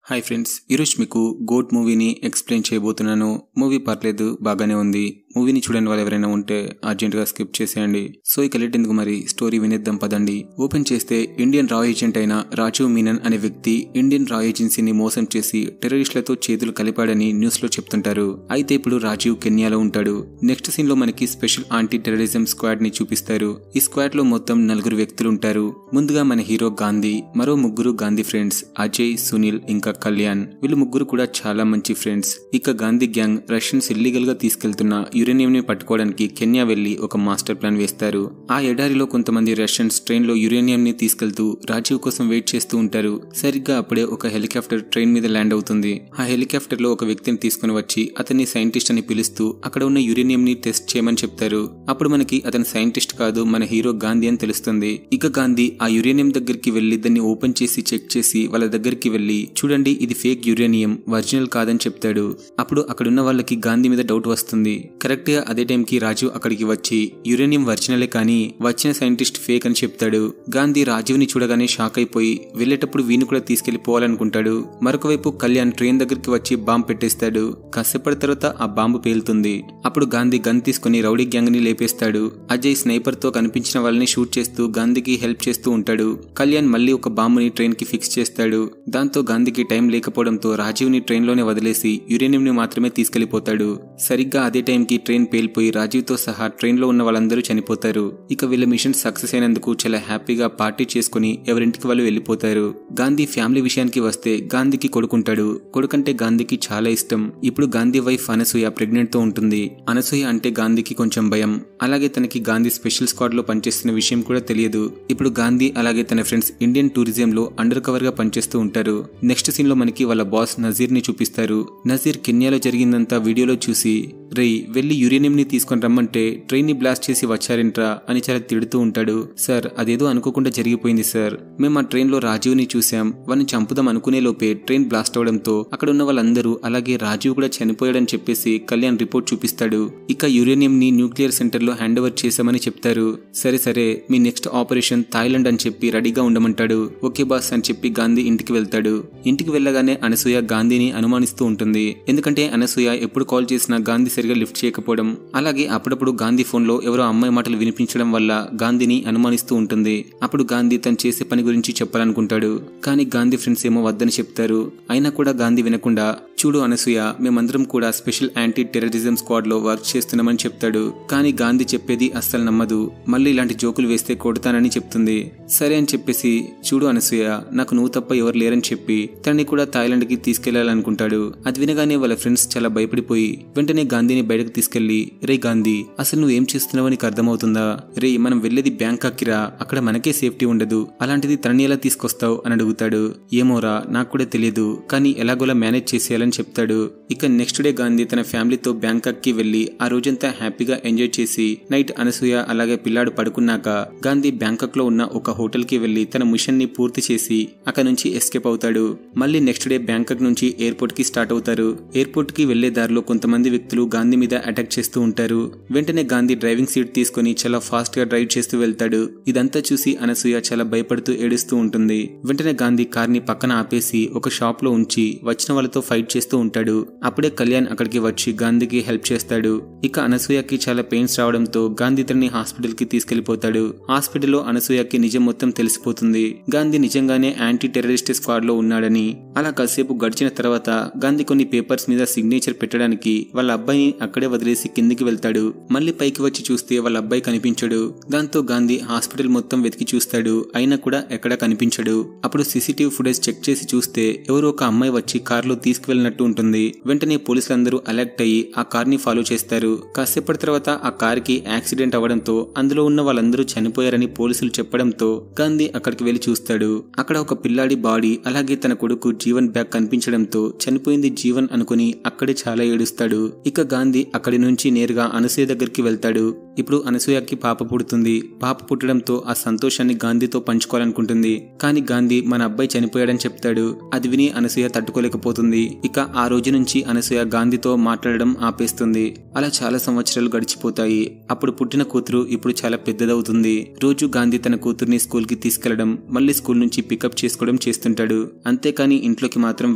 Hi friends, ఈరోజు మీకు goat మూవీని ఎక్స్ప్లెయిన్ చేయబోతున్నాను. మూవీ పర్లేదు, బాగానే ఉంది. మూవీని చూడని వాళ్ళు ఎవరైనా ఉంటే అర్జెంట్గా స్కిప్ చేసేయండి. సో ఇక లేట్ ఎందుకు, మరి స్టోరీ వినేద్దాం పదండి. ఓపెన్ చేస్తే ఇండియన్ రా ఏజెంట్ అయిన రాజీవ్ మీనన్ అనే వ్యక్తి ఇండియన్ రా ఏజెన్సీని మోసం చేసి టెర్రరిస్టులతో చేతులు కలిపాడని న్యూస్ లో చెప్తుంటారు. అయితే ఇప్పుడు రాజీవ్ కెన్యాలో ఉంటాడు. నెక్స్ట్ సీన్ లో మనకి స్పెషల్ యాంటీ టెర్రరిజం స్క్వాడ్ ని చూపిస్తారు. ఈ స్క్వాడ్ లో మొత్తం 4 వ్యక్తులు ఉంటారు. ముందుగా మన హీరో గాంధీ, మరో 3 గాంధీ ఫ్రెండ్స్ అజయ్, సునీల్ ఇంకా కళ్యాణ్. వీళ్ళు 3 కూడా చాలా మంచి ఫ్రెండ్స్. ఇక గాంధీ గ్యాంగ్ రష్యన్స్ ఇల్లీగల్ గా తీసుకెళ్తున్న యురేనియం ని పట్టుకోవడానికి కెన్యా వెళ్లి ఒక మాస్టర్ ప్లాన్ వేస్తారు. ఆ ఎడారిలో కొంతమంది రష్యన్స్ ట్రైన్ లో యురేనియం ని తీసుకెళ్తూ రాజీవ్ కోసం వెయిట్ చేస్తూ ఉంటారు. సరిగ్గా అప్పుడే ఒక హెలికాప్టర్ ట్రైన్ మీద ల్యాండ్ అవుతుంది. ఆ హెలికాప్టర్ లో ఒక వ్యక్తిని తీసుకుని వచ్చి అతన్ని సైంటిస్ట్ అని పిలుస్తూ అక్కడ ఉన్న యురేనియం ని టెస్ట్ చేయమని చెప్తారు. అప్పుడు మనకి అతను సైంటిస్ట్ కాదు, మన హీరో గాంధీ అని తెలుస్తుంది. ఇక గాంధీ ఆ యురేనియం దగ్గరికి వెళ్లి దాన్ని ఓపెన్ చేసి చెక్ చేసి వాళ్ళ దగ్గరికి వెళ్లి, చూడండి ఇది ఫేక్ యురేనియం, ఒరిజినల్ కాదని చెప్తాడు. అప్పుడు అక్కడున్న వాళ్ళకి గాంధీ మీద డౌట్ వస్తుంది. కరెక్ట్ గా అదే టైంకి రాజీవ్ అక్కడికి వచ్చి యురేనియం ఒరిజినలే కానీ వచ్చిన సైంటిస్ట్ ఫేక్ అని చెప్తాడు. గాంధీ రాజీవ్ ని చూడగానే షాక్ అయిపోయి వెళ్లేటప్పుడు వీణు కూడా తీసుకెళ్లిపోవాలనుకుంటాడు. మరొక వైపు కళ్యాణ్ ట్రైన్ దగ్గరికి వచ్చి బాంబు పెట్టేస్తాడు. కాసేపటి తర్వాత ఆ బాంబు పేలుతుంది. అప్పుడు గాంధీ గన్ తీసుకుని రౌడీ గ్యాంగ్ ని లేపేస్తాడు. అజయ్ స్నైపర్ తో కనిపించిన వాళ్ళని షూట్ చేస్తూ గాంధీకి హెల్ప్ చేస్తూ ఉంటాడు. కళ్యాణ్ మళ్ళీ ఒక బాంబుని ట్రైన్ కి ఫిక్స్ చేస్తాడు. దాంతో గాంధీకి టైం లేకపోవడంతో రాజీవ్ ని ట్రైన్ లోనే వదిలేసి యురేనియం ని మాత్రమే తీసుకెళ్లిపోతాడు. సరిగ్గా అదే టైం కి ట్రైన్ పేలిపోయి రాజీవ్ తో సహా ట్రైన్ లో ఉన్న వాళ్ళందరూ చనిపోతారు. ఇక వీళ్ళ మిషన్ సక్సెస్ అయినందుకు చాలా హ్యాపీగా పార్టీ చేసుకుని ఎవరింటికి వాళ్ళు వెళ్లిపోతారు. గాంధీ ఫ్యామిలీ విషయానికి వస్తే గాంధీకి కొడుకుంటాడు. కొడుకంటే గాంధీకి చాలా ఇష్టం. ఇప్పుడు గాంధీ వైఫ్ అనసూయ ప్రెగ్నెంట్ తో ఉంటుంది. అనసూయ అంటే గాంధీకి కొంచెం భయం. అలాగే తనకి గాంధీ స్పెషల్ స్క్వాడ్ లో పనిచేస్తున్న విషయం కూడా తెలియదు. ఇప్పుడు గాంధీ అలాగే తన ఫ్రెండ్స్ ఇండియన్ టూరిజం లో అండర్ కవర్ గా పనిచేస్తూ ఉంటారు. నెక్స్ట్ సీన్ లో మనకి వాళ్ళ బాస్ నజీర్ ని చూపిస్తారు. నజీర్ కెన్యాలో జరిగిందంతా వీడియోలో చూసి, రేయ్ వెళ్లి యురేనియం ని తీసుకొని రమ్మంటే ట్రైన్ ని బ్లాస్ట్ చేసి వచ్చారేంట్రా అని చాలా తిడుతూ ఉంటాడు. సార్ అదేదో అనుకోకుండా జరిగిపోయింది సార్. మేము ఆ ట్రైన్ లో రాజీవ్ ని చూసాం. వాడిని చంపుదాం అనుకునే లోపే ట్రైన్ బ్లాస్ట్ అవడంతో అక్కడ ఉన్న వాళ్ళందరూ అలాగే రాజీవ్ కూడా చనిపోయాడని చెప్పేసి కళ్యాణ్ రిపోర్ట్ చూపిస్తాడు. ఇక యురేనియం ని న్యూక్లియర్ సెంటర్ లో హ్యాండ్ ఓవర్ చేశామని చెప్తారు. సరే సరే మీ నెక్స్ట్ ఆపరేషన్ థాయిలాండ్ అని చెప్పి రెడీగా ఉండమంటాడు. ఓకే బాస్ అని చెప్పి గాంధీ ఇంటికి వెళ్తాడు. ఇంటికి వెళ్లగానే అనసూయ గాంధీని అనుమానిస్తూ ఉంటుంది. ఎందుకంటే అనసూయ ఎప్పుడు కాల్ చేసినా గాంధీ సరిగా లిఫ్ట్ చేయకపోవడం, అలాగే అప్పుడప్పుడు గాంధీ ఫోన్ లో ఎవరో అమ్మాయి మాటలు వినిపించడం వల్ల గాంధీని అనుమానిస్తూ ఉంటుంది. అప్పుడు గాంధీ తను చేసే పని గురించి చెప్పాలనుకుంటాడు. కానీ గాంధీ ఫ్రెండ్స్ ఏమో వద్దని చెప్తారు. అయినా కూడా గాంధీ వినకుండా, చూడు అనసూయ మేమందరం కూడా స్పెషల్ యాంటీ టెర్రరిజం స్క్వాడ్ లో వర్క్ చేస్తున్నామని చెప్తాడు. కానీ గాంధీ చెప్పేది అస్సలు నమ్మదు. మళ్ళీ ఇలాంటి జోకులు వేస్తే కొడతానని చెప్తుంది. సరే అని చెప్పేసి, చూడు అనసూయ నాకు నువ్వు తప్ప ఎవరు లేరని చెప్పి తనని కూడా థాయిలాండ్ కి తీసుకెళ్లాలనుకుంటాడు. అది వినగానే వాళ్ళ ఫ్రెండ్స్ చాలా భయపడిపోయి వెంటనే గాంధీని బయటకు తీసుకెళ్లి, రే గాంధీ అసలు నువ్వేం చేస్తున్నావో నీకు అర్థమవుతుందా? రే మనం వెళ్లేది బ్యాంకాక్ కి రా, అక్కడ మనకే సేఫ్టీ ఉండదు, అలాంటిది తనని ఎలా తీసుకొస్తావు అని అడుగుతాడు. ఏమోరా నాకు కూడా తెలియదు, కానీ ఎలాగోలా మేనేజ్ చేసేయాలని చెప్తాడు. ఇక నెక్స్ట్ డే గాంధీ తన ఫ్యామిలీతో బ్యాంకాక్ కి వెళ్లి ఆ రోజంతా హ్యాపీగా ఎంజాయ్ చేసి నైట్ అనసూయ అలాగే పిల్లాడు పడుకున్నాక గాంధీ బ్యాంకాక్ లో ఉన్న ఒక హోటల్ కి వెళ్లి తన మిషన్ ని పూర్తి చేసి అక్కడ నుంచి ఎస్కేప్ అవుతాడు. మళ్ళీ నెక్స్ట్ డే బ్యాంకాక్ నుంచి ఎయిర్పోర్ట్ కి స్టార్ట్ అవుతారు. ఎయిర్పోర్ట్ కి వెళ్లే దారిలో కొంతమంది వ్యక్తులు గాంధీ మీద అటాక్ చేస్తూ ఉంటారు. వెంటనే గాంధీ డ్రైవింగ్ సీట్ తీసుకుని చాలా ఫాస్ట్ గా డ్రైవ్ చేస్తూ వెళ్తాడు. ఇదంతా చూసి అనసూయ చాలా భయపడుతూ ఏడుస్తూ ఉంటుంది. వెంటనే గాంధీ కార్ ని పక్కన ఆపేసి ఒక షాప్ లో ఉంచి వచ్చిన వాళ్ళతో ఫైట్ చేస్తూ ఉంటాడు. అప్పుడే కళ్యాణ్ అక్కడికి వచ్చి గాంధీకి హెల్ప్ చేస్తాడు. ఇక అనసూయకి చాలా పెయిన్స్ రావడంతో గాంధీ తనని హాస్పిటల్ కి తీసుకెళ్లిపోతాడు. హాస్పిటల్లో అనసూయకి నిజం మొత్తం తెలిసిపోతుంది. గాంధీ నిజంగానే యాంటీ టెర్రరిస్ట్ స్క్వాడ్ లో ఉన్నాడని. అలా కాసేపు గడిచిన తర్వాత గాంధీ కొన్ని పేపర్స్ మీద సిగ్నేచర్ పెట్టడానికి వాళ్ళ అబ్బాయిని అక్కడే వదిలేసి కిందికి వెళ్తాడు. మళ్ళీ పైకి వచ్చి చూస్తే వాళ్ళ అబ్బాయి కనిపించడు. దాంతో గాంధీ హాస్పిటల్ మొత్తం వెతికి చూస్తాడు. అయినా కూడా ఎక్కడా కనిపించడు. అప్పుడు సీసీటీవీ ఫుటేజ్ చెక్ చేసి చూస్తే ఎవరో ఒక అమ్మాయి వచ్చి కారులో తీసుకువెళ్ళినట్టు ఉంటుంది. వెంటనే పోలీసులందరూ అలర్ట్ అయ్యి ఆ కార్ ని ఫాలో చేస్తారు. కాసేపటి తర్వాత ఆ కార్ కి యాక్సిడెంట్ అవ్వడంతో అందులో ఉన్న వాళ్ళందరూ చనిపోయారని పోలీసులు చెప్పడంతో గాంధీ అక్కడికి వెళ్లి చూస్తాడు. అక్కడ ఒక పిల్లాడి బాడీ అలాగే తన కొడుకు జీవన్ బ్యాగ్ కనిపించడంతో చనిపోయింది జీవన్ అనుకుని అక్కడే చాలా ఏడుస్తాడు. ఇక గాంధీ అక్కడి నుంచి నేరుగా అనసూయ దగ్గరికి వెళ్తాడు. ఇప్పుడు అనసూయకి పాప పుడుతుంది. పాప పుట్టడంతో ఆ సంతోషాన్ని గాంధీతో పంచుకోవాలనుకుంటుంది. కానీ గాంధీ మన అబ్బాయి చనిపోయాడని చెప్తాడు. అది విని అనసూయ తట్టుకోలేకపోతుంది. ఇక ఆ రోజు నుంచి అనసూయ గాంధీతో మాట్లాడడం ఆపేస్తుంది. అలా చాలా సంవత్సరాలు గడిచిపోతాయి. అప్పుడు పుట్టిన కూతురు ఇప్పుడు చాలా పెద్దదవుతుంది. రోజు గాంధీ తన కూతుర్ని స్కూల్ కి తీసుకెళ్లడం, మళ్ళీ స్కూల్ నుంచి పికప్ చేసుకోవడం చేస్తుంటాడు. అంతేకాని ఇంట్లోకి మాత్రం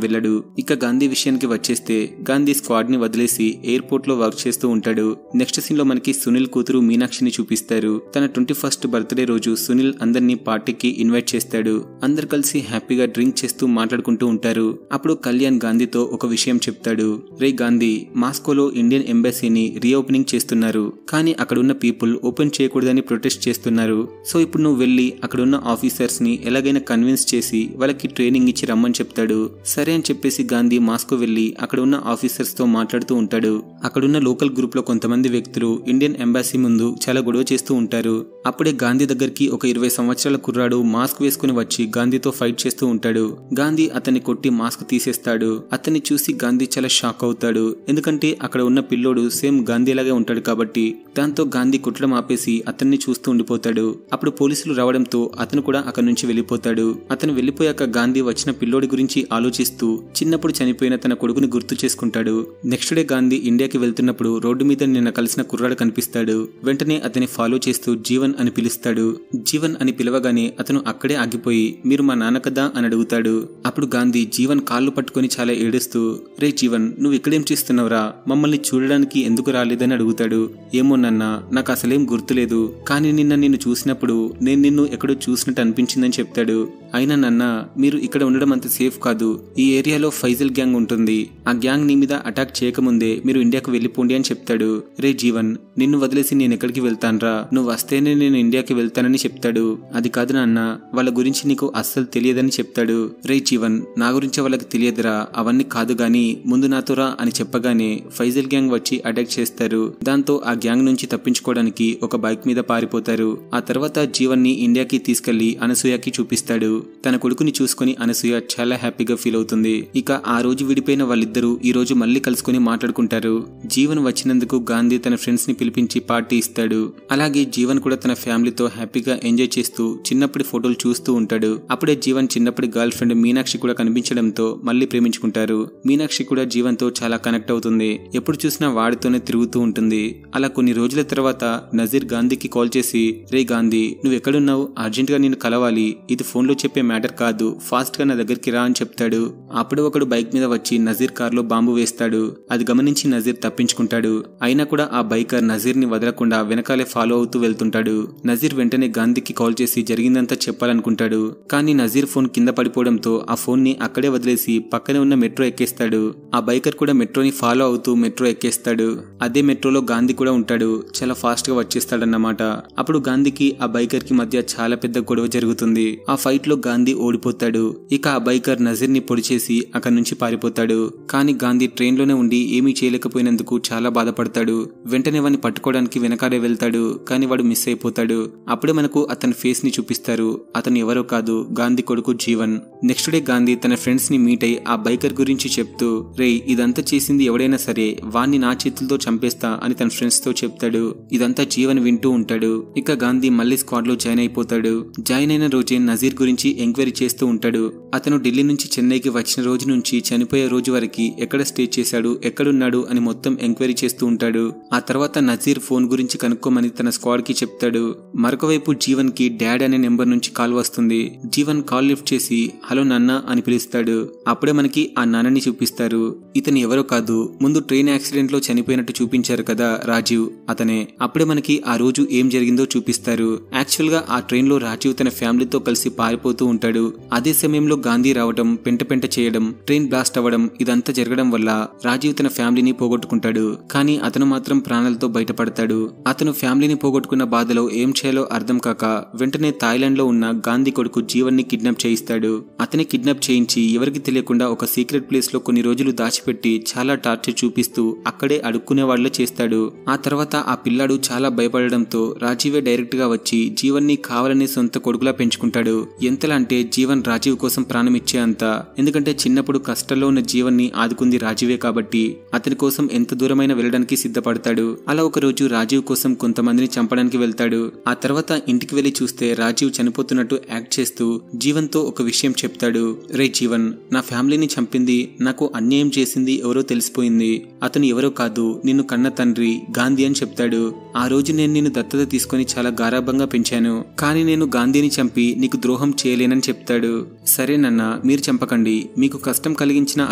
వెళ్ళడు. ఇక గాంధీ విషయానికి వచ్చేస్తే గాంధీ స్క్వాడ్ ని వదిలేసి ఎయిర్పోర్ట్ లో వర్క్ చేస్తూ ఉంటాడు. నెక్స్ట్ సీన్ లో మనకి సునీల్ కూతురు మీనాక్షిని చూపిస్తారు. తన 21st బర్త్డే రోజు సునీల్ అందరినీ పార్టీకి ఇన్వైట్ చేస్తాడు. అందరు కలిసి హ్యాపీగా డ్రింక్ చేస్తూ మాట్లాడుకుంటూ ఉంటారు. అప్పుడు కళ్యాణ్ గాంధీతో ఒక విషయం చెప్తాడు. రే గాంధీ, మాస్కోలో ఇండియన్ ఎంబసీని రీఓపెనింగ్ చేస్తున్నారు. కానీ అక్కడున్న పీపుల్ ఓపెన్ చేయకూడదని ప్రొటెస్ట్ చేస్తున్నారు. సో ఇప్పుడు నువ్వు వెళ్ళి అక్కడున్న ఆఫీసర్స్ ని ఎలాగైనా కన్విన్స్ చేసి వాళ్ళకి ట్రైనింగ్ ఇచ్చి రమ్మని చెప్తాడు. సరే అని చెప్పేసి గాంధీ మాస్కో వెళ్లి అక్కడ ఉన్న ఆఫీసర్స్ తో మాట్లాడుతూ ఉంటాడు. అక్కడున్న లోకల్ గ్రూప్ లో కొంతమంది వ్యక్తులు ఇండియన్ ఎంబసీ ముందు చాలా గొడవ చేస్తూ ఉంటారు. అప్పుడే గాంధీ దగ్గరికి ఒక 20 సంవత్సరాల కుర్రాడు మాస్క్ వేసుకుని వచ్చి గాంధీతో ఫైట్ చేస్తూ ఉంటాడు. గాంధీ అతన్ని కొట్టి మాస్క్ తీసేస్తాడు. అతన్ని చూసి గాంధీ చాలా షాక్ అవుతాడు. ఎందుకంటే అక్కడ ఉన్న పిల్లోడు సేమ్ గాంధీలాగే ఉంటాడు కాబట్టి. దాంతో గాంధీ కొట్టడం ఆపేసి అతన్ని చూస్తూ ఉండిపోతాడు. అప్పుడు పోలీసులు రావడంతో అతను కూడా అక్కడి నుంచి వెళ్ళిపోతాడు. అతను వెళ్ళిపోయాక గాంధీ వచ్చిన పిల్లోడి గురించి ఆలోచిస్తూ చిన్నప్పుడు చనిపోయిన తన కొడుకుని గుర్తు చేసుకుంటాడు. నెక్స్ట్ డే గాంధీ ఇండియాకి వెళ్తున్నప్పుడు రోడ్డు మీద నిన్న కలిసిన కుర్రాడు కనిపిస్తాడు. వెంటనే అతన్ని ఫాలో చేస్తూ జీవన్ అని పిలుస్తాడు. జీవన్ అని పిలవగానే అతను అక్కడే ఆగిపోయి మీరు మా నాన్న కదా అని అడుగుతాడు. అప్పుడు గాంధీ జీవన్ కాళ్ళు పట్టుకుని చాలా ఏడుస్తూ, రే జీవన్, నువ్వు ఇక్కడేం చేస్తున్నావురా, మమ్మల్ని చూడడానికి ఎందుకు రాలేదని అడుగుతాడు. ఏమో నాన్న, నాకు అసలేం గుర్తులేదు. కానీ నిన్ను చూసినప్పుడు నేను నిన్ను ఎక్కడో చూసినట్టు అనిపించిందని చెప్తాడు. అయినా నాన్న, మీరు ఇక్కడ ఉండడం అంత సేఫ్ కాదు. ఈ ఏరియాలో ఫైజల్ గ్యాంగ్ ఉంటుంది. ఆ గ్యాంగ్ నీ మీద అటాక్ చేయకముందే మీరు ఇండియాకు వెళ్ళిపోండి అని చెప్తాడు. రే జీవన్, నిన్ను వదిలేసి నేను ఎక్కడికి వెళ్తాన్రా, నువ్వు వస్తేనే నేను ఇండియాకి వెళ్తానని చెప్తాడు. అది కాదు నాన్న, వాళ్ళ గురించి నీకు అస్సలు తెలియదని చెప్తాడు. రే జీవన్, నా గురించి వాళ్ళకి తెలియదురా, అవన్నీ కాదు గాని ముందు నాతో రా అని చెప్పగానే ఫైజల్ గ్యాంగ్ వచ్చి అటాక్ చేస్తారు. దాంతో ఆ గ్యాంగ్ నుంచి తప్పించుకోవడానికి ఒక బైక్ మీద పారిపోతారు. ఆ తర్వాత జీవన్ ని ఇండియాకి తీసుకెళ్లి అనసూయకి చూపిస్తాడు. తన కొడుకుని చూసుకుని అనసూయ చాలా హ్యాపీగా ఫీల్ అవుతుంది. ఇక ఆ రోజు విడిపోయిన వాళ్ళిద్దరూ ఈ రోజు మళ్ళీ కలుసుకుని మాట్లాడుకుంటారు. జీవన్ వచ్చినందుకు గాంధీ తన ఫ్రెండ్స్ ని పిలిపించి పార్టీ ఇస్తాడు. అలాగే జీవన్ కూడా తన ఫ్యామిలీతో హ్యాపీగా ఎంజాయ్ చేస్తూ చిన్నప్పటి ఫోటోలు చూస్తూ ఉంటాడు. అప్పుడే జీవన్ చిన్నప్పటి గర్ల్ ఫ్రెండ్ మీనాక్షి కూడా కనిపించడంతో మళ్ళీ ప్రేమించుకుంటారు. మీనాక్షి కూడా జీవన్ తో చాలా కనెక్ట్ అవుతుంది. ఎప్పుడు చూసినా వాడితోనే తిరుగుతూ ఉంటుంది. అలా కొన్ని రోజుల తర్వాత నజీర్ గాంధీకి కాల్ చేసి, రే గాంధీ, నువ్వు ఎక్కడున్నావు, అర్జెంట్ గా నేను కలవాలి, ఇది ఫోన్ లో చెప్పే మ్యాటర్ కాదు, ఫాస్ట్ గా నా దగ్గరికి రా అని చెప్తాడు. అప్పుడు ఒకడు బైక్ మీద వచ్చి నజీర్ కార్ లో బాంబు వేస్తాడు. అది గమనించి నజీర్ తప్పించుకుంటాడు. అయినా కూడా ఆ బైకర్ నజీర్ ని వదలకుండా వెనకాలే ఫాలో అవుతూ వెళ్తుంటాడు. నజీర్ వెంటనే గాంధీకి కాల్ చేసి జరిగిందంతా చెప్పాలనుకుంటాడు. కానీ నజీర్ ఫోన్ కింద పడిపోవడంతో ఆ ఫోన్ ని అక్కడే వదిలేసి పక్కనే ఉన్న మెట్రో ఎక్కేస్తాడు. ఆ బైకర్ కూడా మెట్రోని ఫాలో అవుతూ మెట్రో ఎక్కేస్తాడు. అదే మెట్రోలో గాంధీ కూడా ఉంటాడు. చాలా ఫాస్ట్ గా వచ్చేస్తాడన్నమాట. అప్పుడు గాంధీకి ఆ బైకర్ కి మధ్య చాలా పెద్ద గొడవ జరుగుతుంది. ఆ ఫైట్ లో గాంధీ ఓడిపోతాడు. ఇక ఆ బైకర్ నజీర్ ని పొడి చేసి అక్కడి నుంచి పారిపోతాడు. కానీ గాంధీ ట్రైన్ లోనే ఉండి ఏమీ చేయలేకపోయినందుకు చాలా బాధపడతాడు. వెంటనే వాడిని పట్టుకోవడానికి వెనకాలే వెళ్తాడు. కానీ వాడు మిస్ అయిపోతాడు. అప్పుడే మనకు అతని ఫేస్ ని చూపిస్తారు. అతను ఎవరో కాదు, గాంధీ కొడుకు జీవన్. నెక్స్ట్ డే గాంధీ తన ఫ్రెండ్స్ ని మీట్ అయి ఆ బైకర్ గురించి చెప్తూ, రే ఇదంతా చేసింది ఎవడైనా సరే వాణ్ణి నా చేతులతో చంపేస్తా అని తన ఫ్రెండ్స్ తో చెప్తాడు. ఇదంతా జీవన్ వింటూ ఉంటాడు. ఇక గాంధీ మళ్ళీ స్క్వాడ్ లో జాయిన్ అయిపోతాడు. జాయిన్ అయిన రోజే నజీర్ గురించి ఎంక్వైరీ చేస్తూ ఉంటాడు. అతను ఢిల్లీ నుంచి చెన్నైకి వచ్చిన రోజు నుంచి చనిపోయే రోజు వరకు ఎక్కడ స్టే చేశాడు, ఎక్కడున్నాడు అని మొత్తం ఎంక్వైరీ చేస్తూ ఉంటాడు. ఆ తర్వాత నజీర్ ఫోన్ గురించి కనుక్కోమని తన స్క్వాడ్ కి చెప్తాడు. మరొకవైపు జీవన్ కి డాడ్ అనే నెంబర్ నుంచి కాల్ వస్తుంది. జీవన్ కాల్ లిఫ్ట్ చేసి హలో నాన్న అని పిలుస్తాడు. అప్పుడే మనకి ఆ నాన్నని చూపిస్తారు. ఇతను ఎవరో కాదు, ముందు ట్రైన్ యాక్సిడెంట్ లో చనిపోయినట్టు చూపించారు కదా రాజీవ్, అతనే. అప్పుడే మనకి ఆ రోజు ఏం జరిగిందో చూపిస్తారు. యాక్చువల్ గా ఆ ట్రైన్ లో రాజీవ్ తన ఫ్యామిలీతో కలిసి పారిపోతూ ఉంటాడు. అదే సమయంలో గాంధీ రావడం, పెంట చేయడం, ట్రైన్ బ్లాస్ట్ అవ్వడం ఇదంతా జరగడం వల్ల రాజీవ్ తన ఫ్యామిలీని పోగొట్టుకుంటాడు. కానీ అతను మాత్రం ప్రాణాలతో బయటపడతాడు. అతను ఫ్యామిలీని పోగొట్టుకున్న బాధలో ఏం చేయాలో అర్థం కాక వెంటనే థాయిలాండ్ లో ఉన్న గాంధీ కొడుకు జీవన్ ని కిడ్నాప్ చేయిస్తాడు. అతని కిడ్నాప్ చేయించి ఎవరికి తెలియకుండా ఒక సీక్రెట్ ప్లేస్ లో కొన్ని రోజులు దాచిపెట్టి చాలా టార్చర్ చూపిస్తూ అక్కడే అడుక్కునే వాళ్ళ చేస్తాడు. ఆ తర్వాత ఆ పిల్లాడు చాలా భయపడడంతో రాజీవే డైరెక్ట్ గా వచ్చి జీవన్ ని కావాలని సొంత కొడుకులా పెంచుకుంటాడు. ఎంతలా ఎంతలా అంటే జీవన్ రాజీవ్ కోసం ప్రాణం ఇచ్చే అంత. ఎందుకంటే చిన్నప్పుడు కష్టంలో ఉన్న జీవన్ని ఆదుకుంది రాజీవే కాబట్టి అతని కోసం ఎంత దూరమైనా వెళ్ళడానికి సిద్ధపడతాడు. అలా ఒక రోజు రాజీవ్ కోసం కొంతమందిని చంపడానికి వెళ్తాడు. ఆ తర్వాత ఇంటికి వెళ్లి చూస్తే రాజీవ్ చనిపోతున్నట్టు యాక్ట్ చేస్తూ జీవన్ తో ఒక విషయం చెప్తాడు. రే జీవన్, నా ఫ్యామిలీని చంపింది, నాకు అన్యాయం చేసింది ఎవరో తెలిసిపోయింది. అతను ఎవరో కాదు, నిన్ను కన్న తండ్రి గాంధీ అని చెప్తాడు. ఆ రోజు నేను నిన్ను దత్తత తీసుకుని చాలా గారాబంగా పెంచాను, కానీ నేను గాంధీని చంపి నీకు ద్రోహం చేయలేనని చెప్తాడు. సరేనన్నా, మీరు చంపకండి, మీకు కష్టం కలిగించిన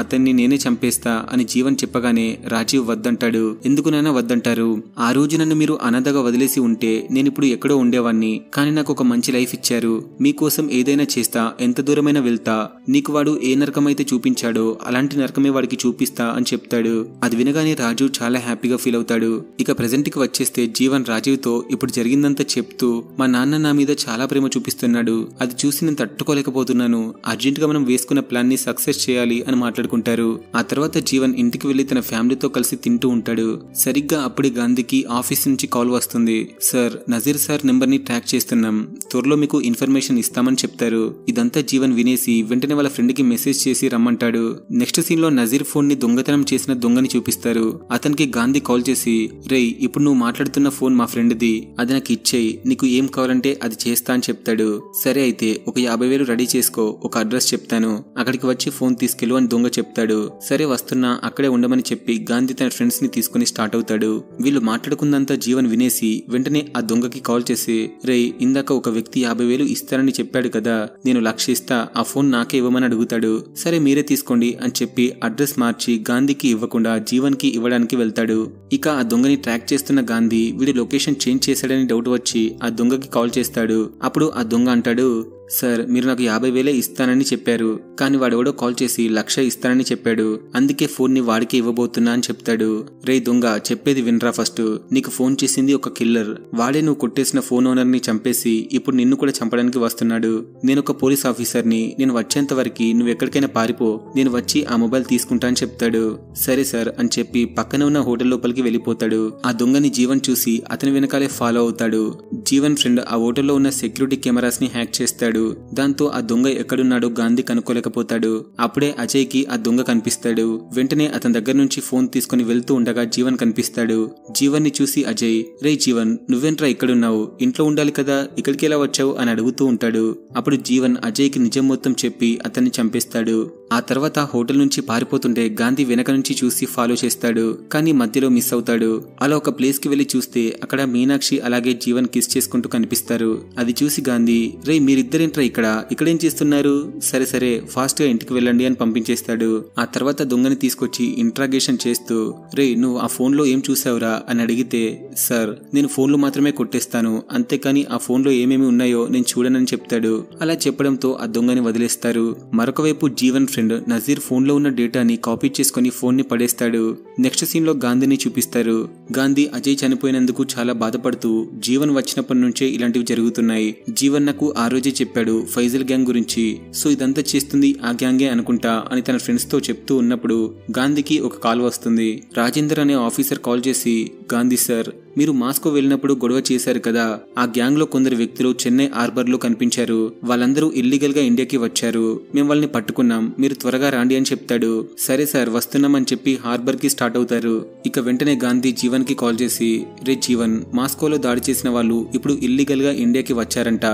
అతన్ని నేనే చంపేస్తా అని జీవన్ చెప్పగానే రాజీవ్ వద్దంటాడు. ఎందుకునైనా వద్దంటారు? ఆ రోజు నన్ను మీరు అనాథగా వదిలేసి ఉంటే నేనిప్పుడు ఎక్కడో ఉండేవాణ్ణి, కానీ నాకు ఒక మంచి లైఫ్ ఇచ్చారు. మీకోసం ఏదైనా చేస్తా, ఎంత దూరమైనా వెళ్తా. నీకు వాడు ఏ నరకమైతే చూపించాడో అలాంటి నరకమే వాడికి చూపిస్తా అని చెప్తాడు. అది వినగానే రాజు చాలా హ్యాపీగా ఫీల్ అవుతాడు. ఇక ప్రెజెంట్ కి వచ్చేస్తే జీవన్ రాజీవ్ తో ఇప్పుడు జరిగిందంతా చెప్తూ మా నాన్న నా మీద చాలా ప్రేమ చూపిస్తున్నాడు, అది చూసి నేను తట్టుకోలేకపోతున్నాను, అర్జెంట్ గా మనం వేసుకున్న ప్లాన్ ని సక్సెస్ చేయాలి అని మాట్లాడుకుంటారు. ఆ తర్వాత జీవన్ ఇంటికి వెళ్లి తన ఫ్యామిలీతో కలిసి తింటూ ఉంటాడు. సరిగ్గా అప్పుడే గాంధీకి ఆఫీస్ నుంచి కాల్ వస్తుంది. సార్, నజీర్ సార్ నెంబర్ ని ట్రాక్ చేస్తున్నాం, త్వరలో మీకు ఇన్ఫర్మేషన్ ఇస్తామని చెప్తారు. ఇదంతా జీవన్ వినేసి వెంటనే వాళ్ళ ఫ్రెండ్ కి మెసేజ్ చేసి రమ్మంటాడు. నెక్స్ట్ సీన్ లో నజీర్ ఫోన్ ని దొంగతనం చేసిన దొంగని చూపిస్తారు. అతనికి గాంధీ కాల్ చేసి, రేయ్, ఇప్పుడు నువ్వు మాట్లాడుతున్న ఫోన్ మా ఫ్రెండ్ది, అది నాకు ఇచ్చేయి, నీకు ఏం కావాలంటే అది చేస్తా అని చెప్తాడు. సరే అయితే ఒక 50,000 రెడీ చేసుకో, ఒక అడ్రస్ చెప్తాను, అక్కడికి వచ్చి ఫోన్ తీసుకెళ్ళు అని దొంగ చెప్తాడు. సరే వస్తున్నా, అక్కడే ఉండమని చెప్పి గాంధీ తన ఫ్రెండ్స్ ని తీసుకుని స్టార్ట్ అవుతాడు. వీళ్ళు మాట్లాడుకుందంతా జీవన్ వినేసి వెంటనే ఆ దొంగకి కాల్ చేసి, రేయ్, ఇందాక ఒక వ్యక్తి 50,000 ఇస్తారని చెప్పాడు కదా, నేను 1,00,000 ఇస్తా, ఆ ఫోన్ నాకే ఇవ్వమని అడుగుతాడు. సరే మీరే తీసుకోండి అని చెప్పి అడ్రస్ మార్చి గాంధీకి ఇవ్వకుండా జీవన్ కి ఇవ్వడానికి వెళ్తాడు. ఇక ఆ దొంగని ట్రాక్ చేస్తున్న గాంధీ వీడి లొకేషన్ చేంజ్ చేశాడని డౌట్ వచ్చి ఆ దొంగకి కాల్ చేస్తాడు. అప్పుడు ఆ దొంగ అంటాడు, సార్, మీరు నాకు 50,000 ఇస్తానని చెప్పారు, కానీ వాడెవడో కాల్ చేసి 1,00,000 ఇస్తానని చెప్పాడు, అందుకే ఫోన్ ని వాడికి ఇవ్వబోతున్నా అని చెప్తాడు. రే దొంగ, చెప్పేది వినరా ఫస్ట్, నీకు ఫోన్ చేసింది ఒక కిల్లర్, వాడే నువ్వు కొట్టేసిన ఫోన్ ఓనర్ ని చంపేసి ఇప్పుడు నిన్ను కూడా చంపడానికి వస్తున్నాడు. నేను ఒక పోలీస్ ఆఫీసర్ని, నేను వచ్చేంత వరకు నువ్వు ఎక్కడికైనా పారిపో, నేను వచ్చి ఆ మొబైల్ తీసుకుంటా అని చెప్తాడు. సరే సార్ అని చెప్పి పక్కన ఉన్న హోటల్ లోపలికి వెళ్ళిపోతాడు. ఆ దొంగని జీవన్ చూసి అతని వెనకాలే ఫాలో అవుతాడు. జీవన్ ఫ్రెండ్ ఆ హోటల్లో ఉన్న సెక్యూరిటీ కెమెరాస్ ని హ్యాక్ చేస్తాడు. దాంతో ఆ దొంగ ఎక్కడున్నాడో గాంధీ కనుక్కోలేకపోతాడు. అప్పుడే అజయ్ కి ఆ దొంగ కనిపిస్తాడు. వెంటనే అతని దగ్గర నుంచి ఫోన్ తీసుకుని వెళ్తూ ఉండగా జీవన్ కనిపిస్తాడు. జీవన్ ని చూసి అజయ్, రే జీవన్, నువ్వేంట్రా ఇక్కడున్నావు, ఇంట్లో ఉండాలి కదా, ఇక్కడికి ఎలా వచ్చావు అని అడుగుతూ ఉంటాడు. అప్పుడు జీవన్ అజయ్ కి నిజం మొత్తం చెప్పి అతన్ని చంపేస్తాడు. ఆ తర్వాత హోటల్ నుంచి పారిపోతుంటే గాంధీ వెనక నుంచి చూసి ఫాలో చేస్తాడు, కానీ మధ్యలో మిస్ అవుతాడు. అలా ఒక ప్లేస్ కి వెళ్లి చూస్తే అక్కడ మీనాక్షి అలాగే జీవన్ కిస్ చేసుకుంటూ కనిపిస్తారు. అది చూసి గాంధీ, రే మీరిద్దరేంట్రా ఇక్కడేం చేస్తున్నారు, సరే సరే ఫాస్ట్ గా ఇంటికి వెళ్ళండి అని పంపించేస్తాడు. ఆ తర్వాత దొంగని తీసుకొచ్చి ఇంట్రాగేషన్ చేస్తూ, రే నువ్వు ఆ ఫోన్ లో ఏం చూసావురా అని అడిగితే, సార్, నేను ఫోన్ లో మాత్రమే కొట్టేస్తాను, అంతేకాని ఆ ఫోన్ లో ఏమేమి ఉన్నాయో నేను చూడనని చెప్తాడు. అలా చెప్పడంతో ఆ దొంగని వదిలేస్తారు. మరొక వైపు జీవన్ ఫ్రెండ్ నజీర్ ఫోన్ లో ఉన్న డేటాని కాపీ చేసుకుని ఫోన్ ని పడేస్తాడు. నెక్స్ట్ సీన్ లో గాంధీని చూపిస్తారు. గాంధీ అజయ్ చనిపోయినందుకు చాలా బాధపడుతూ, జీవన్ వచ్చినప్పటి నుంచే ఇలాంటివి జరుగుతున్నాయి, జీవన్ నాకు ఆ రోజే చెప్పాడు ఫైజల్ గ్యాంగ్ గురించి, సో ఇదంతా చేస్తుంది ఆ గ్యాంగే అనుకుంటా అని తన ఫ్రెండ్స్ తో చెప్తూ ఉన్నప్పుడు గాంధీకి ఒక కాల్ వస్తుంది. రాజేందర్ అనే ఆఫీసర్ కాల్ చేసి, గాంధీ సార్, మీరు మాస్కో వెళ్ళినప్పుడు గొడవ చేశారు కదా, ఆ గ్యాంగ్ లో కొందరు వ్యక్తులు చెన్నై హార్బర్ లో కనిపించారు, వాళ్ళందరూ ఇల్లీగల్ గా ఇండియాకి వచ్చారు, మేము వాళ్ళని పట్టుకున్నాం, మీరు త్వరగా రాండి అని చెప్తాడు. సరే సార్ వస్తున్నాం అని చెప్పి హార్బర్ కి స్టార్ట్ అవుతారు. ఇక వెంటనే గాంధీ జీవన్ కి కాల్ చేసి, రే జీవన్, మాస్కోలో దాడి చేసిన వాళ్ళు ఇప్పుడు ఇల్లీగల్ గా ఇండియాకి వచ్చారంట,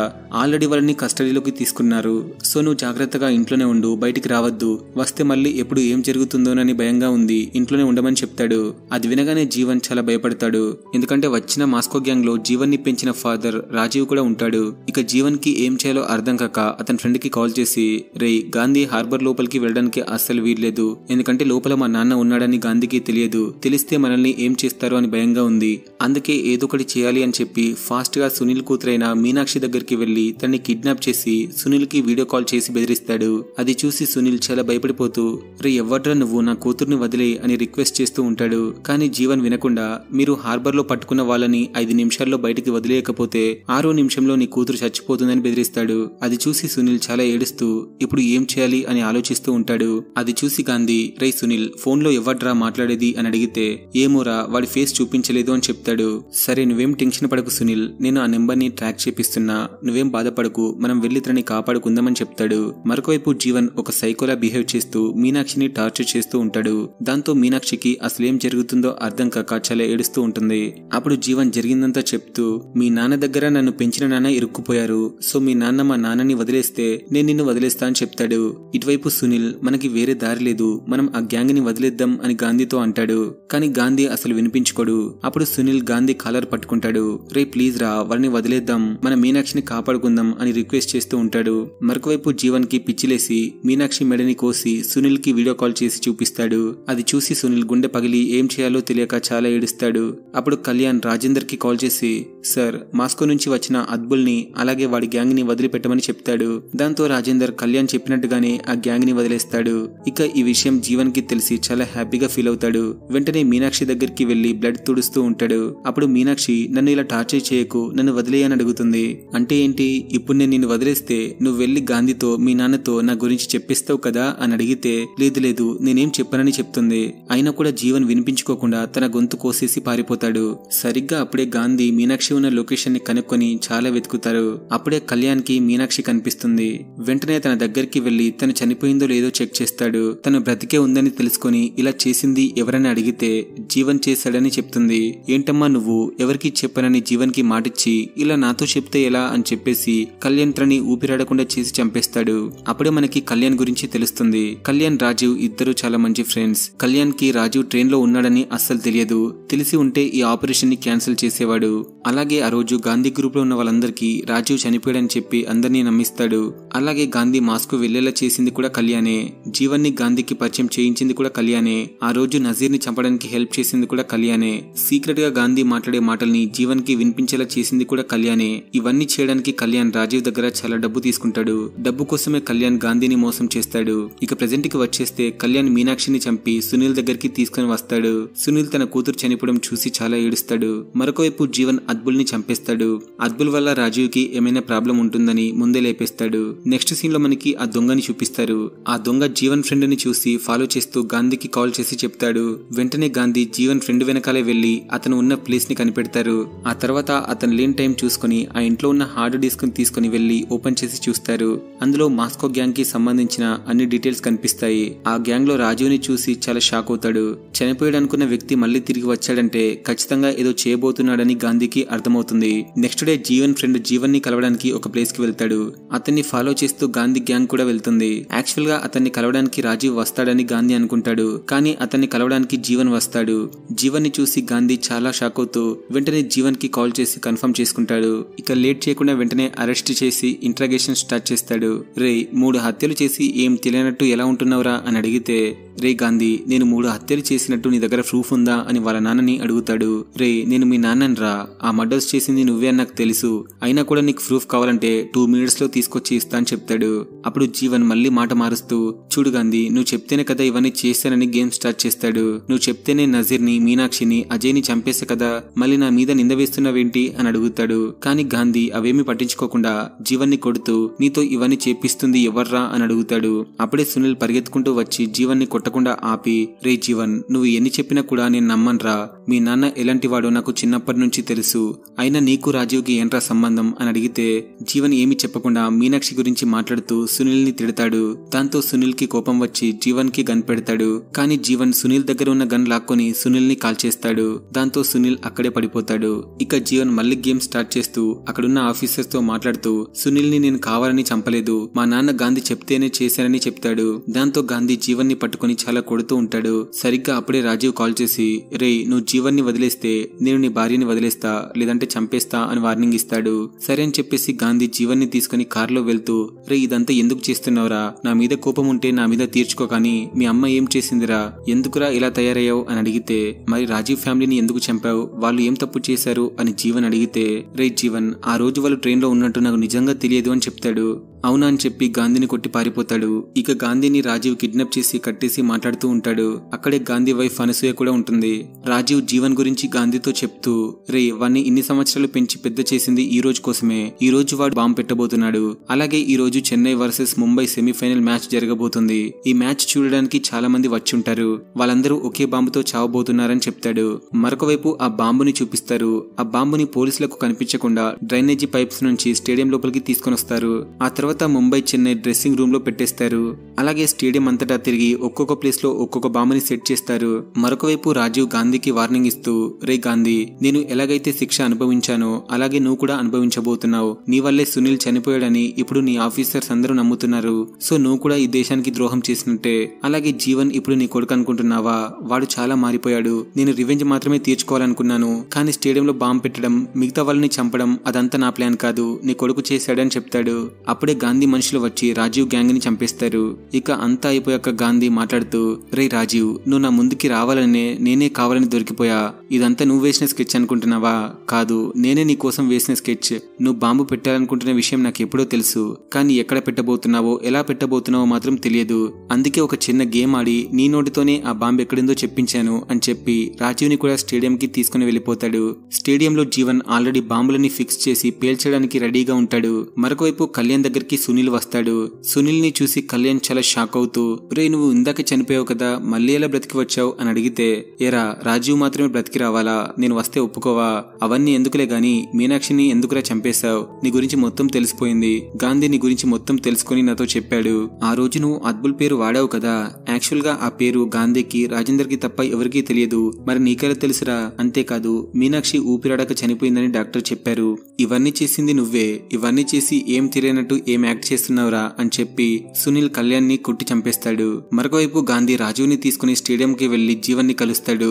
ఆల్రెడీ వాళ్ళని కస్టడీలోకి తీసుకున్నారు, సో నువ్వు జాగ్రత్తగా ఇంట్లోనే ఉండు, బయటికి రావద్దు, వస్తే మళ్ళీ ఎప్పుడు ఏం జరుగుతుందోనని భయంగా ఉంది, ఇంట్లోనే ఉండమని చెప్తాడు. అది వినగానే జీవన్ చాలా భయపడతాడు. ఎందుకంటే వచ్చిన మాస్కో గ్యాంగ్ లో జీవన్ ని పెంచిన ఫాదర్ రాజీవ్ కూడా ఉంటాడు. ఇక జీవన్ కి ఏం చేయాలో అర్థం కాక అతని ఫ్రెండ్ కి కాల్ చేసి, రే గాంధీ హార్బర్ లోపలికి వెళ్ళడానికి అస్సలు వీల్లేదు, ఎందుకంటే లోపల మా నాన్న ఉన్నాడని గాంధీకి తెలియదు, తెలిస్తే మనల్ని ఏం చేస్తారో అని భయంగా ఉంది, అందుకే ఏదో ఒకటి చేయాలి అని చెప్పి ఫాస్ట్ గా సునీల్ కూతురైన మీనాక్షి దగ్గరికి వెళ్లి తనని కిడ్నాప్ చేసి సునీల్ కి వీడియో కాల్ చేసి బెదిరిస్తాడు. అది చూసి సునీల్ చాలా భయపడిపోతూ, రే ఎవ్వడ్రా నువ్వు, నా కూతుర్ని వదిలే అని రిక్వెస్ట్ చేస్తూ ఉంటాడు. కానీ జీవన్ వినకుండా, మీరు హార్బర్ లో పట్టుకున్న వాళ్ళని 5 నిమిషాల్లో బయటికి వదిలేయకపోతే 6వ నిమిషంలో నీ కూతురు చచ్చిపోతుందని బెదిరిస్తాడు. అది చూసి సునీల్ చాలా ఏడుస్తూ ఇప్పుడు ఏం చేయాలి అని ఆలోచిస్తూ ఉంటాడు. అది చూసి గాంధీ, రే సునీల్, ఫోన్ లో ఎవడ్రా మాట్లాడేది అని అడిగితే, ఏమోరా వాడి ఫేస్ చూపించలేదు అని చెప్తాడు. సరే నువ్వేం టెన్షన్ పడకు సునీల్, నేను ఆ నెంబర్ ని ట్రాక్ చేపిస్తున్నా, నువ్వేం బాధపడకు, మనం వెళ్లి తనని కాపాడుకుందామని చెప్తాడు. మరొకవైపు జీవన్ ఒక సైకోలా బిహేవ్ చేస్తూ మీనాక్షిని టార్చర్ చేస్తూ ఉంటాడు. దాంతో మీనాక్షికి అసలేం జరుగుతుందో అర్థం కాక చాలా ఏడుస్తూ ఉంటుంది. అప్పుడు జీవన్ జరిగిందంతా చెప్తూ, మీ నాన్న దగ్గర నన్ను పెంచిన నాన్న ఇరుక్కుపోయారు, సో మీ నాన్న మా నాన్నని వదిలేస్తే నేను నిన్ను వదిలేస్తా అని చెప్తాడు. ఇటువైపు సునీల్, మనకి వేరే దారి లేదు, మనం ఆ గ్యాంగ్ ని వదిలేద్దాం అని గాంధీతో అంటాడు. కానీ గాంధీ అసలు వినిపించుకోడు. అప్పుడు సునీల్ గాంధీ కాలర్ పట్టుకుంటాడు. రే ప్లీజ్ రా, వాళ్ళని వదిలేద్దాం, మన మీనాక్షిని కాపాడుకుందాం అని రిక్వెస్ట్ చేస్తూ ఉంటాడు. మరొకవైపు జీవన్ కి పిచ్చిలేసి మీనాక్షి మెడని కోసి సునీల్ కి వీడియో కాల్ చేసి చూపిస్తాడు. అది చూసి సునీల్ గుండె పగిలి ఏం చేయాలో తెలియక చాలా ఏడుస్తాడు. అప్పుడు కళ్యాణ్ రాజేందర్ కి కాల్ చేసి, సార్ మాస్కో నుంచి వచ్చిన అద్బుల్ని అలాగే వాడి గ్యాంగ్ ని వదిలిపెట్టమని చెప్తాడు. దాంతో రాజేందర్ కళ్యాణ్ చెప్పినట్టుగానే ఆ గ్యాంగ్ ని వదిలేస్తాడు. ఇక ఈ విషయం జీవన్ కి తెలిసి చాలా హ్యాపీగా ఫీల్ అవుతాడు. వెంటనే మీనాక్షి దగ్గరికి వెళ్లి బ్లడ్ తుడుస్తూ ఉంటాడు. అప్పుడు మీనాక్షి, నన్ను ఇలా టార్చర్ చేయకు, నన్ను వదిలేయని అడుగుతుంది. అంటే ఏంటి, ఇప్పుడు నేను నిన్ను వదిలేస్తే నువ్వు వెళ్లి గాంధీతో మీ నాన్నతో నా గురించి చెప్పిస్తావు కదా అని అడిగితే, లేదు లేదు నేనేం చెప్పనని చెప్తుంది. అయినా కూడా జీవన్ వినిపించుకోకుండా తన గొంతు కోసేసి పారిపోతాడు. సరిగ్గా అప్పుడే గాంధీ మీనాక్షి ఉన్న లొకేషన్ ని కనుక్కొని చాలా వెతుకుతారు. అప్పుడే కళ్యాణ్ కి మీనాక్షి కనిపిస్తుంది. వెంటనే తన దగ్గరికి వెళ్లి తను చనిపోయిందో లేదో చెక్ చేస్తాడు. తను బ్రతికే ఉందని తెలుసుకొని ఇలా చేసింది ఎవరని అడిగితే జీవన్ చేశాడని చెప్తుంది. ఏంటమ్మా నువ్వు, ఎవరికి చెప్పనని జీవన్ కి మాటిచ్చి ఇలా నాతో చెప్తే ఎలా అని చెప్పేసి కళ్యాణ్ తనని ఊపిరాడకుండా చేసి చంపేస్తాడు. అప్పుడే మనకి కళ్యాణ్ గురించి తెలుస్తుంది. కళ్యాణ్ రాజీవ్ ఇద్దరు చాలా మంచి ఫ్రెండ్స్. కళ్యాణ్ కి రాజీవ్ ట్రైన్ లో ఉన్నాడని అస్సలు తెలియదు. తెలిసి ఉంటే ఈ ఆపరేషన్ ని క్యాన్సిల్ చేసేవాడు. అలాగే ఆ రోజు గాంధీ గ్రూప్ లో ఉన్న వాళ్ళందరికీ రాజీవ్ చనిపోయాడని చెప్పి అందరినీ నమ్మిస్తాడు. అలాగే గాంధీ మాస్కో వెళ్లేలా చేసింది కూడా కళ్యాణే. జీవన్ ని గాంధీకి పరిచయం చేయించింది కూడా కళ్యాణే. ఆ రోజు నజీర్ ని చంపడానికి హెల్ప్ చేసింది కూడా కళ్యాణే. సీక్రెట్ గా గాంధీ మాట్లాడే మాటల్ని జీవన్ కి వినిపించేలా చేసింది కూడా కళ్యాణే. ఇవన్నీ చేయడానికి కళ్యాణ్ రాజీవ్ దగ్గర చాలా డబ్బు తీసుకుంటాడు. డబ్బు కోసమే కళ్యాణ్ గాంధీని మోసం చేస్తాడు. ఇక ప్రెజెంట్ కి వచ్చేస్తే కళ్యాణ్ మీనాక్షిని చంపి సునీల్ దగ్గరికి తీసుకుని వస్తాడు. సునీల్ తన కూతురు చనిపోవడం చూసి చాలా ఏడుస్తాడు. మరొకవైపు జీవన్ అద్బుల్ ని చంపేస్తాడు. అద్బుల్ వల్ల రాజీవ్ కి ఏమైనా ప్రాబ్లం ఉంటుందని ముందే లేపేస్తాడు. నెక్స్ట్ సీన్ లో మనకి ఆ దొంగని చూపిస్తారు. ఆ దొంగ జీవన్ ఫ్రెండ్ ని చూసి ఫాలో చేస్తూ గాంధీకి కాల్ చేసి చెప్తాడు. వెంటనే గాంధీ జీవన్ ఫ్రెండ్ వెనకాలే వెళ్లి అతను ఉన్న ప్లేస్ ని కనిపెడతారు. ఆ తర్వాత అతను లేని టైం చూసుకుని ఆ ఇంట్లో ఉన్న హార్డ్ డిస్క్ ని తీసుకుని వెళ్లి ఓపెన్ చేసి చూస్తారు. అందులో మాస్కో గ్యాంగ్ కి సంబంధించిన అన్ని డీటెయిల్స్ కనిపిస్తాయి. ఆ గ్యాంగ్ లో రాజీవ్ ని చూసి చాలా షాక్ అవుతాడు. చనిపోయాడనుకున్న వ్యక్తి మళ్లీ తిరిగి వచ్చాడంటే ఖచ్చితంగా ఏదో చేయబోతున్నాడని గాంధీకి అర్థమవుతుంది. Next day Jeevan friend Jeevan ని కలవడానికి ఒక ప్లేస్ కి వెళ్తాడు. అతన్ని ఫాలో చేస్తూ గాంధీ గ్యాంగ్ కూడా వెళ్తుంది. యాక్చువల్ గా అతన్ని కలవడానికి రాజీవ్ వస్తాడని గాంధీ అనుకుంటాడు. కానీ అతన్ని కలవడానికి జీవన్ వస్తాడు. జీవన్ ని చూసి గాంధీ చాలా షాక్ అవుతూ వెంటనే జీవన్ కి కాల్ చేసి కన్ఫర్మ్ చేసుకుంటాడు. ఇక లేట్ చేయకుండా వెంటనే అరెస్ట్ చేసి ఇంట్రాగేషన్ స్టార్ట్ చేస్తాడు. రే 3 హత్యలు చేసి ఏం తెలియనట్టు ఎలా ఉంటున్నావురా అని అడిగితే, రే గాంధీ, నేను 3 హత్యలు చేసినట్టు నీ దగ్గర ప్రూఫ్ ఉందా అని వాళ్ళ నాన్నని అడుగుతాడు. రే నేను మీ నాన్నని రా, ఆ మర్డర్స్ చేసింది నువ్వే అని నాకు తెలుసు, అయినా కూడా నీకు ప్రూఫ్ కావాలంటే 2 minutes లో తీసుకొచ్చి ఇస్తా అని చెప్తాడు. అప్పుడు జీవన్ మళ్ళీ మాట మారుస్తూ, చూడు గాంధీ, నువ్వు చెప్తేనే కదా ఇవన్నీ చేశానని గేమ్ స్టార్ట్ చేస్తాడు. నువ్వు చెప్తేనే నజీర్ ని, మీనాక్షిని, అజయ్ ని చంపేసే కదా, మళ్ళీ నా మీద నింద వేస్తున్నావేంటి అని అడుగుతాడు. కానీ గాంధీ అవేమీ పట్టించుకోకుండా జీవన్ ని కొడుతూ, నీతో ఇవన్నీ చేపిస్తుంది ఎవర్రా అని అడుగుతాడు. అప్పుడే సునీల్ పరిగెత్తుకుంటూ వచ్చి జీవన్ ని కొట్టకుండా ఆపి, రే జీవన్, నువ్వు ఎన్ని చెప్పినా కూడా నేను నమ్మన్రా, మీ నాన్న ఎలాంటి వాడో నాకు చిన్నప్పటి నుంచి తెలుసు, అయినా నీకు రాజీవ్ కి ఏంట్రా సంబంధం అని అడిగితే జీవన్ ఏమి చెప్పకుండా మీనాక్షి గురించి మాట్లాడుతూ సునీల్ ని తిడతాడు. దాంతో సునీల్ కి కోపం వచ్చి జీవన్ కి గన్ పెడతాడు. కానీ జీవన్ సునీల్ దగ్గర ఉన్న గన్ లాక్కొని సునీల్ ని కాల్ చేస్తాడు. దాంతో సునీల్ అక్కడే పడిపోతాడు. ఇక జీవన్ మళ్ళీ గేమ్ స్టార్ట్ చేస్తూ అక్కడున్న ఆఫీసర్స్ తో మాట్లాడుతూ, సునీల్ ని నేను కావాలని చంపలేదు, మా నాన్న గాంధీ చెప్తేనే చేశానని చెప్తాడు. దాంతో గాంధీ జీవన్ ని పట్టుకుని చాలా కొడుతూ ఉంటాడు. సరిగ్గా అప్పుడే రాజీవ్ కాల్ చేసి, రే నువ్వు జీవన్ ని వదిలేస్తే నేను నీ భార్యని వదిలేస్తా, లేదంటే చంపేస్తా అని వార్నింగ్ ఇస్తాడు. సరే అని చెప్పేసి గాంధీ జీవన్ ని తీసుకుని కారులో వెళ్తూ, రే ఇదంతా ఎందుకు చేస్తున్నావురా, నా మీద కోపం ఉంటే నా మీద తీర్చుకో, కానీ మీ అమ్మ ఏం చేసిందిరా, ఎందుకురా ఇలా తయారయ్యావు అని అడిగితే, మరి రాజీవ్ ఫ్యామిలీని ఎందుకు చంపావు, వాళ్ళు ఏం తప్పు చేశారు అని జీవన్ అడిగితే, రే జీవన్, ఆ రోజు వాళ్ళు ట్రైన్ లో ఉన్నట్టు నాకు నిజంగా తెలియదు అని చెప్తాడు. అవునా అని చెప్పి గాంధీని కొట్టి పారిపోతాడు. ఇక గాంధీని రాజీవ్ కిడ్నాప్ చేసి కట్టేసి మాట్లాడుతూ ఉంటాడు. అక్కడే గాంధీ వైఫ్ అనసూయ కూడా ఉంటుంది. రాజీవ్ జీవన్ గురించి గాంధీతో చెప్తూ, రే వాణ్ణి ఇన్ని సంవత్సరాలు పెంచి పెద్ద చేసింది ఈ రోజు కోసమే. ఈ రోజు వాడు బాంబు పెట్టబోతున్నాడు. అలాగే ఈ రోజు Chennai versus Mumbai semifinal match జరగబోతుంది. ఈ మ్యాచ్ చూడడానికి చాలా మంది వచ్చి ఉంటారు. వాళ్ళందరూ ఒకే బాంబుతో చావబోతున్నారని చెప్తాడు. మరొక వైపు ఆ బాంబుని చూపిస్తారు. ఆ బాంబుని పోలీసులకు కనిపించకుండా డ్రైనేజీ పైప్స్ నుంచి స్టేడియం లోపలికి తీసుకొని వస్తారు. ఆ తర్వాత ముంబై చెన్నై డ్రెస్సింగ్ రూమ్ లో పెట్టేస్తారు. అలాగే స్టేడియం అంతటా తిరిగి ఒక్కొక్క ప్లేస్ లో ఒక్కొక్క బాంబుని సెట్ చేస్తారు. మరొక వైపు రాజీవ్ గాంధీకి వార్నింగ్ ఇస్తూ, రే గాంధీ, నేను ఎలాగైతే శిక్ష అనుభవించానో అలాగే నువ్వు కూడా అనుభవించబోతున్నావు. నీ వల్లే సునీల్ చనిపోయాడని ఇప్పుడు నీ ఆఫీసర్స్ అందరూ నమ్ముతున్నారు. సో నువ్వు కూడా ఈ దేశానికి ద్రోహం చేసినట్టే. అలాగే జీవన్ ఇప్పుడు నీ కొడుకు అనుకుంటున్నావా? వాడు చాలా మారిపోయాడు. నేను రివెంజ్ మాత్రమే తీర్చుకోవాలనుకున్నాను. కానీ స్టేడియంలో బాంబు పెట్టడం, మిగతా వాళ్ళని చంపడం అదంతా నా ప్లాన్ కాదు, నీ కొడుకు చేశాడని చెప్తాడు. అప్పుడే గాంధీ మనుషులు వచ్చి రాజీవ్ గ్యాంగ్ ని చంపేస్తారు. ఇక అంతా అయిపోయాక గాంధీ మాట్లాడుతూ, రే రాజీవ్, నువ్వు నా ముందుకి రావాలనే నేనే కావాలని దొరికిపోయా. ఇదంతా నువ్వు వేసిన స్కెచ్ అనుకుంటున్నావా? కాదు, నేనే నీ కోసం వేసిన స్కెచ్. నువ్వు బాంబు పెట్టాలనుకుంటున్న విషయం నాకు ఎప్పుడో తెలుసు. కానీ ఎక్కడ పెట్టబోతున్నావో ఎలా పెట్టబోతున్నావో మాత్రం తెలియదు. అందుకే ఒక చిన్న గేమ్ ఆడి నీ నోటితోనే ఆ బాంబు ఎక్కడిందో చెప్పించాను అని చెప్పి రాజీవ్ ని కూడా స్టేడియం కి తీసుకుని వెళ్ళిపోతాడు. స్టేడియంలో జీవన్ ఆల్రెడీ బాంబులని ఫిక్స్ చేసి పేల్చడానికి రెడీగా ఉంటాడు. మరొకవైపు కళ్యాణ్ దగ్గరికి సునీల్ వస్తాడు. సునీల్ ని చూసి కళ్యాణ్ చాలా షాక్ అవుతూ, రే నువ్వు ఇందాక చనిపోయావు కదా, మళ్ళీ ఎలా బ్రతికి వచ్చావు అని అడిగితే, ఏరా రాజీవ్ మాత్రమే బ్రతికి రావాలా? నేను వస్తే ఒప్పుకోవా? అవన్నీ ఎందుకులే గాని మీనాక్షిని ఎందుకురా చంపేశావు? నీ గురించి మొత్తం తెలిసిపోయింది. గాంధీ నీ గురించి మొత్తం తెలుసుకుని నాతో చెప్పాడు. ఆ రోజు నువ్వు అద్భుల్ పేరు వాడావు కదా, యాక్చువల్ గా ఆ పేరు గాంధీకి రాజేందర్ కి తప్ప ఎవరికీ తెలియదు. మరి నీకెలా తెలుసురా? అంతేకాదు మీనాక్షి ఊపిరాడక చనిపోయిందని డాక్టర్ చెప్పారు. ఇవన్నీ చేసింది నువ్వే. ఇవన్నీ చేసి ఏం తెలియనట్టు ఏం యాక్ట్ చేస్తున్నావురా అని చెప్పి సునీల్ కళ్యాణ్ ని కొట్టి చంపేస్తాడు. మరొకవైపు గాంధీ రాజీవ్ ని తీసుకుని స్టేడియం కి వెళ్లి జీవన్ ని కలుస్తాడు.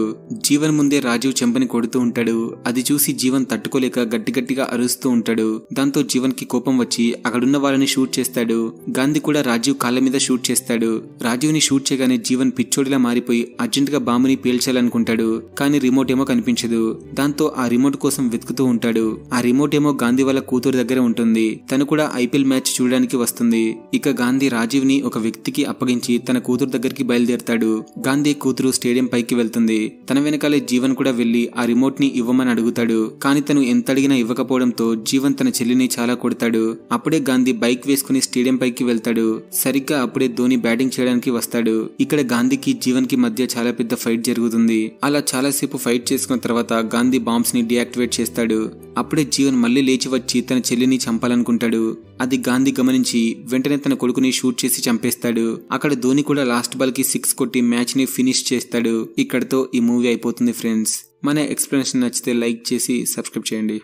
జీవన్ ముందే రాజీవ్ చెంపని కొడుతూ ఉంటాడు. అది చూసి జీవన్ తట్టుకోలేక గట్టిగా అరుస్తూ ఉంటాడు. దాంతో జీవన్ కి కోపం వచ్చి అక్కడున్న వాళ్ళని షూట్ చేస్తాడు. గాంధీ కూడా రాజీవ్ కాళ్ళ మీద షూట్ చేస్తాడు. రాజీవ్ ని షూట్ చేయగానే జీవన్ పిచ్చోడిలా మారిపోయి అర్జెంట్ గా బాంబుని పేల్చాలనుకుంటాడు. కానీ రిమోట్ ఏమో కనిపించదు. దాంతో ఆ రిమోట్ కోసం వెతుకుతూ ఉంటాడు. ఆ రిమోట్ ఏమో గాంధీ వాళ్ళ కూతురు దగ్గర ఉంటుంది. తను కూడా ఐపీఎల్ మ్యాచ్ చూడడానికి వస్తుంది. ఇక గాంధీ రాజీవ్ ని ఒక వ్యక్తికి అప్పగించి తన కూతురు దగ్గరికి బయలుదేరతాడు. గాంధీ కూతురు స్టేడియం పైకి వెళ్తుంది. తన వెనకాలే జీవన్ కూడా వెళ్లి ఆ రిమోట్ ని ఇవ్వమని అడుగుతాడు. కానీ తను ఎంత అడిగినా ఇవ్వకపోవడంతో జీవన్ తన చెల్లిని చాలా కొడతాడు. అప్పుడే గాంధీ బైక్ వేసుకుని స్టేడియం పైకి వెళ్తాడు. సరిగ్గా అప్పుడే ధోని బ్యాటింగ్ చేయడానికి వస్తాడు. ఇక్కడ గాంధీకి జీవన్ కి మధ్య చాలా పెద్ద ఫైట్ జరుగుతుంది. అలా చాలాసేపు ఫైట్ చేసుకున్న తర్వాత గాంధీ బాంబ్స్ ని డియాక్టివేట్ చేస్తాడు. అప్పుడే జీవన్ మళ్లీ లేచి వచ్చి తన చెల్లిని చంపాలనుకుంటాడు. అది గాంధీ గమనించి వెంటనే తన కొడుకుని షూట్ చేసి చంపేస్తాడు. అక్కడ ధోని కూడా లాస్ట్ బాల్ కి 6 కొట్టి మ్యాచ్ ని ఫినిష్ చేస్తాడు. ఇక్కడతో ఈ మూవీ అయిపోతుంది ఫ్రెండ్స్. మన ఎక్స్ప్లెనేషన్ నచ్చితే లైక్ చేసి సబ్స్క్రైబ్ చేయండి.